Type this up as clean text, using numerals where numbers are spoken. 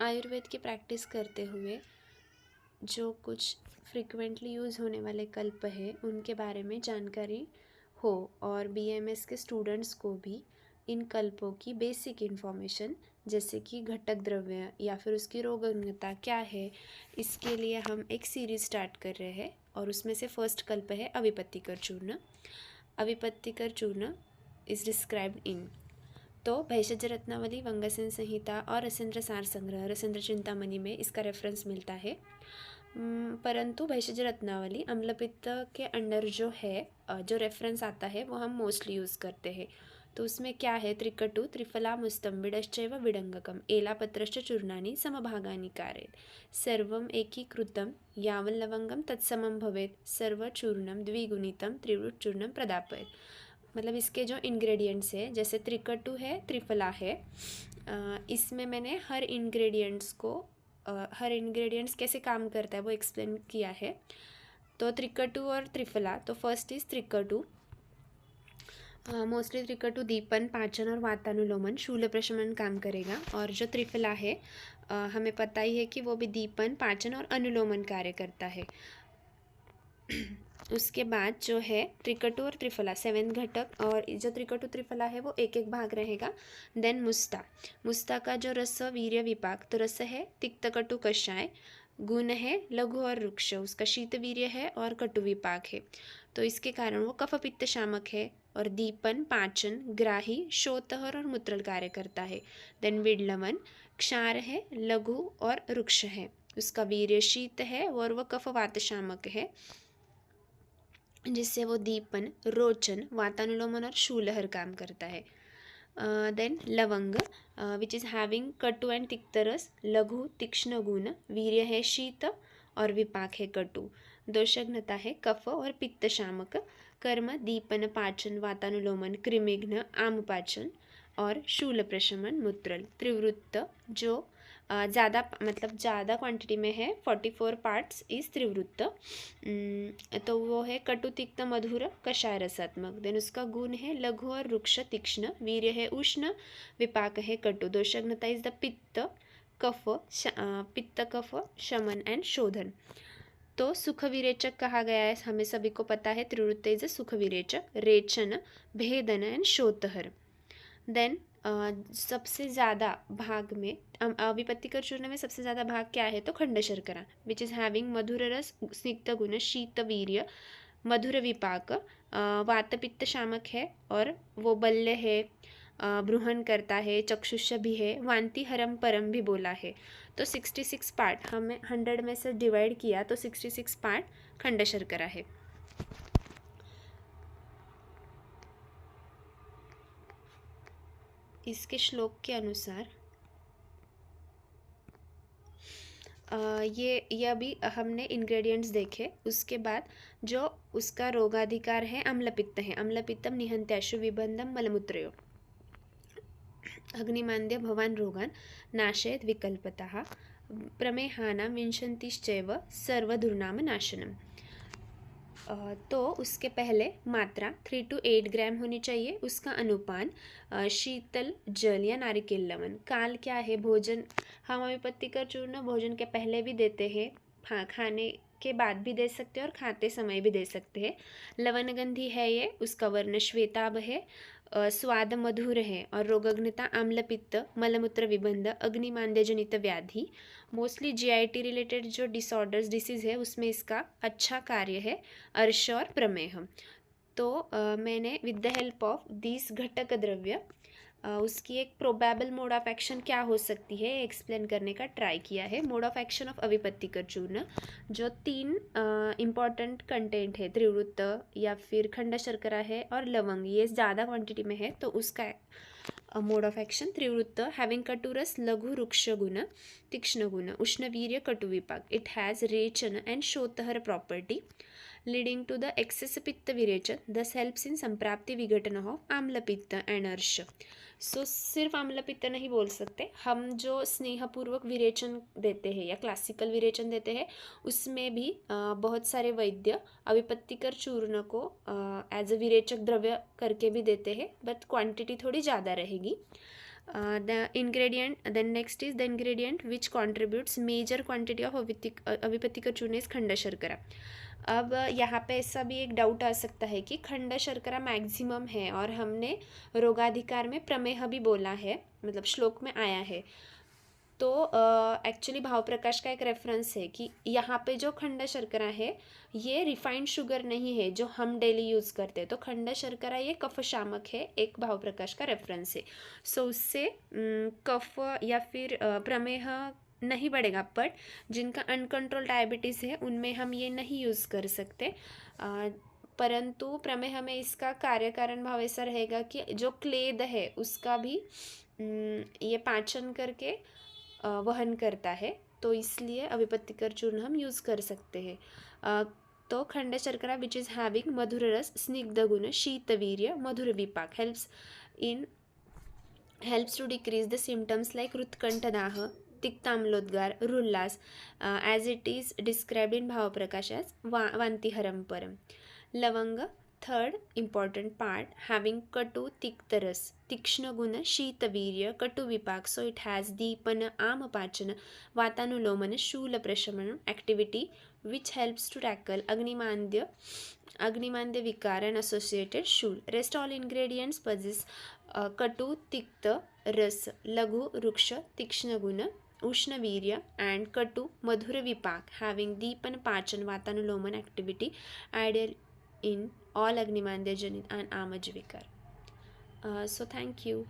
आयुर्वेद की प्रैक्टिस करते हुए जो कुछ फ्रिक्वेंटली यूज़ होने वाले कल्प है उनके बारे में जानकारी हो और बीएमएस के स्टूडेंट्स को भी इन कल्पों की बेसिक इन्फॉर्मेशन जैसे कि घटक द्रव्य या फिर उसकी रोगनियता क्या है, इसके लिए हम एक सीरीज़ स्टार्ट कर रहे हैं और उसमें से फर्स्ट कल्प है अविपत्तिकर चूर्ण। अविपत्तिकर चूर्ण इज़ डिस्क्राइब्ड इन तो भेषज रत्नावली, वंगसेन संहिता और रसेंद्र सार संग्रह, रसेंद्र चिंतामणि में इसका रेफरेंस मिलता है। परंतु भेषज रत्नावली अम्लपित्त के अंडर जो है जो रेफरेंस आता है वो हम मोस्टली यूज़ करते हैं। तो उसमें क्या है, त्रिकटु त्रिफला मुस्तंबिडश्चैव विडंगकम एलापत्रश्च चूर्णानि समभागानि कारयेत् सर्वम् एकीकृतं यावल्लवंगम तत्समं भवेत् सर्वचूर्णं द्विगुणितं त्रिवृत चूर्णं प्रदापयेत्। मतलब इसके जो इंग्रेडिएंट्स है जैसे त्रिकटु है, त्रिफला है, इसमें मैंने हर इंग्रेडिएंट्स कैसे काम करता है वो एक्सप्लेन किया है। तो त्रिकटु और त्रिफला, तो फर्स्ट इज त्रिकटु। मोस्टली त्रिकटु दीपन, पाचन और वातानुलोमन, शूल प्रशमन काम करेगा। और जो त्रिफला है हमें पता ही है कि वो भी दीपन, पाचन और अनुलोमन कार्य करता है। उसके बाद जो है त्रिकटु और त्रिफला 7 घटक, और जो त्रिकटु त्रिफला है वो एक एक भाग रहेगा। देन मुस्ता का जो रस वीर्य विपाक, तो रस है तिक्तकटु कषाय, गुण है लघु और रुक्ष, उसका शीत वीर्य है और कटु विपाक है, तो इसके कारण वो कफ पित्त शामक है। और दीपन, पाचन, ग्राही, शोतहर और मूत्रल कार्य करता है। देन विडलवन क्षार है, लघु और रुक्ष है, उसका वीर्य शीत है और वह कफ वात शामक है, जिससे वो दीपन, रोचन, वातानुलोमन और शूलहर काम करता है। देन लवंग विच इज़ हैविंग कटु एंड तिक्तरस, लघु तीक्ष्ण गुण, वीर्य है शीत और विपाक है कटु, दोषघ्नता है कफ और पित्त शामक, कर्म दीपन, पाचन, वातानुलोमन, कृमिघ्न, आमपाचन और शूल प्रशमन, मूत्रल। त्रिवृत्त जो ज़्यादा ज़्यादा क्वांटिटी में है, 44 पार्ट्स इस त्रिवृत्त, तो वो है कटु तिक्त मधुर कषाय रसात्मक। देन उसका गुण है लघु और रुक्ष तीक्ष्ण, वीर्य है उष्ण, विपाक है कटु, दोषघ्नता इज द पित्त कफ शमन एंड शोधन। तो सुख विरेचक कहा गया है, हमें सभी को पता है त्रिवृत्त इज सुख विरेचक, रेचन, भेदन एंड शोतहर। देन सबसे ज़्यादा भाग में अविपत्तिकर चूर्ण में सबसे ज़्यादा भाग क्या है, तो खंड शर्करा विच इज़ हैविंग मधुर रस, स्निग्ध गुण, शीत वीर्य, मधुर विपाक, वात पित्त शामक है और वो बल्य है, बृहन करता है, चक्षुष भी है, वांति हरम परम भी बोला है। तो 66 पार्ट हमें 100 में से डिवाइड किया तो 66 पार्ट खंड शर्करा है। इसके श्लोक के अनुसार ये अभी हमने इंग्रेडिएंट्स देखे। उसके बाद जो उसका रोगाधिकार है अम्लपित्त है, अम्लपित्तम निहंत्याशु विबंधम मलमूत्रयो, अग्निमांद्य भवान रोगान नाशयत विकल्पतः, प्रमेहानां विंशतिश्चैव सर्वदुर्नाम नाशनम। तो उसके पहले मात्रा 3 to 8 ग्राम होनी चाहिए, उसका अनुपान शीतल जल या नारिकेल लवण। काल क्या है, भोजन, हम अविपत्तिकर चूर्ण भोजन के पहले भी देते हैं, हाँ खाने के बाद भी दे सकते हैं और खाते समय भी दे सकते हैं। लवणगंधी है ये, उसका वर्ण श्वेताभ है, स्वाद मधुर है और रोगग्नता आम्लपित्त, मलमूत्र विबंध, अग्निमांद्य जनित व्याधि, मोस्टली जीआईटी रिलेटेड जो डिसीज़ है उसमें इसका अच्छा कार्य है, अर्श और प्रमेह। तो मैंने with the help of this घटक द्रव्य उसकी एक प्रोबेबल मोड ऑफ एक्शन क्या हो सकती है एक्सप्लेन करने का ट्राई किया है। मोड ऑफ एक्शन ऑफ अविपत्तिकर चूर्ण, जो 3 इम्पॉर्टेंट कंटेंट है, त्रिवृत्त या फिर खंड शर्करा है और लवंग, ये ज़्यादा क्वांटिटी में है, तो उसका मोड ऑफ एक्शन त्रिवृत्त हैविंग कटुरस, लघु रुक्ष गुण, तीक्ष्ण गुण, उष्ण वीर्य, कटु विपाक, इट हैज़ रेचन एंड शोतहर property leading to the excess पित्त विरेचन, दस हेल्प्स इन संप्राप्ति विघटन ऑफ आम्लपित्त एंड अर्श। सो सिर्फ आम्लपित्त नहीं बोल सकते, हम जो स्नेहपूर्वक विरेचन देते हैं या क्लासिकल विरेचन देते हैं उसमें भी बहुत सारे वैद्य अविपत्तिकर चूर्ण को एज अ विरेचक द्रव्य करके भी देते हैं, बट क्वांटिटी थोड़ी ज़्यादा रहेगी। then next is the ingredient which contributes major quantity of अविपतिकर चूर्ण is खंड शर्करा. अब यहाँ पे ऐसा भी एक डाउट आ सकता है कि खंड शर्करा मैक्सिमम है और हमने रोगाधिकार में प्रमेह भी बोला है, मतलब श्लोक में आया है. तो एक्चुअली भाव प्रकाश का एक रेफरेंस है कि यहाँ पे जो खंड शर्करा है ये रिफाइंड शुगर नहीं है जो हम डेली यूज़ करते हैं. तो खंड शर्करा ये कफ शामक है, एक भाव प्रकाश का रेफरेंस है. सो उससे कफ या फिर प्रमेह नहीं बढ़ेगा, बट जिनका अनकंट्रोल डायबिटीज़ है उनमें हम ये नहीं यूज़ कर सकते. परंतु प्रमेह में इसका कार्य कारण भाव ऐसा रहेगा कि जो क्लेद है उसका भी ये पाचन करके वहन करता है, तो इसलिए अविपत्तिकर चूर्ण हम यूज़ कर सकते हैं. तो खंड शर्करा विच इज़ हैविंग मधुर रस, स्निग्ध गुण, शीतवीर्य, मधुर विपाक helps to decrease the symptoms like रुत्कंठदाह, तिक्ताम्लोद्गार, रुल्लास, as it is described in भाव प्रकाश as वांतिहरम परम. लवंग, third important part, having katu tiktaras, tikshna guna, शीतवीर्य, कटु विपाक. So it has दीपन, आमपाचन, वातानुलोमन, Shool प्रशमन activity which helps to tackle अग्निमांद्य विकार and associated Shool. Rest all ingredients possess कटु, तिक्त, रस, लघु, रुक्ष, तीक्ष्ण गुण, उष्ण वीर्य and कटु, मधुर विपाक having दीपन, पाचन, वातानुलोमन activity ideal in all Agnimandiya Janit and Amaj Vikar. So thank you.